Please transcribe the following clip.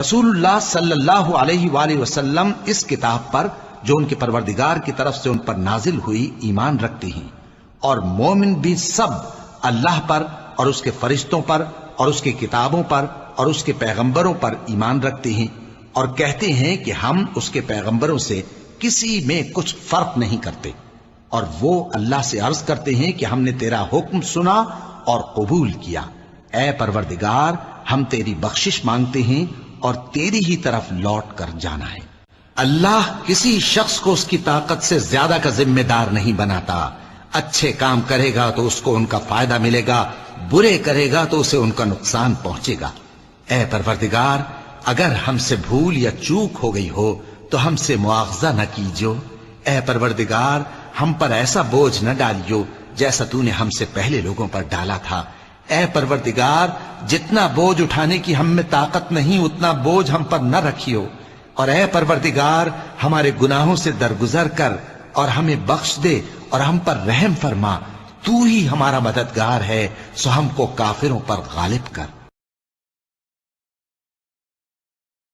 رسول اللہ صلی اللہ علیہ وآلہ وسلم اس کتاب پر جو ان کے پروردگار کی طرف سے ان پر نازل ہوئی ایمان رکھتے ہیں، اور مومن بھی سب اللہ پر اور اس کے فرشتوں پر اور اس کی کتابوں پر اور اس کے پیغمبروں پر ایمان رکھتے ہیں، اور کہتے ہیں کہ ہم اس کے پیغمبروں سے کسی میں کچھ فرق نہیں کرتے، اور وہ اللہ سے عرض کرتے ہیں کہ ہم نے تیرا حکم سنا اور قبول کیا، اے پروردگار ہم تیری بخشش مانگتے ہیں اور تیری ہی طرف لوٹ کر جانا ہے۔ اللہ کسی شخص کو اس کی طاقت سے زیادہ کا ذمہ دار نہیں بناتا، اچھے کام کرے گا تو اس کو ان کا فائدہ ملے گا، برے کرے گا تو اسے ان کا نقصان پہنچے گا۔ اے پروردگار اگر ہم سے بھول یا چوک ہو گئی ہو تو ہم سے مواخذہ نہ کیجو، اے پروردگار ہم پر ایسا بوجھ نہ ڈالیو جیسا تو نے ہم سے پہلے لوگوں پر ڈالا تھا، اے پروردگار جتنا بوجھ اٹھانے کی ہم میں طاقت نہیں اتنا بوجھ ہم پر نہ رکھیو، اور اے پروردگار ہمارے گناہوں سے درگزر کر اور ہمیں بخش دے اور ہم پر رحم فرما، تو ہی ہمارا مددگار ہے، سو ہم کو کافروں پر غالب کر۔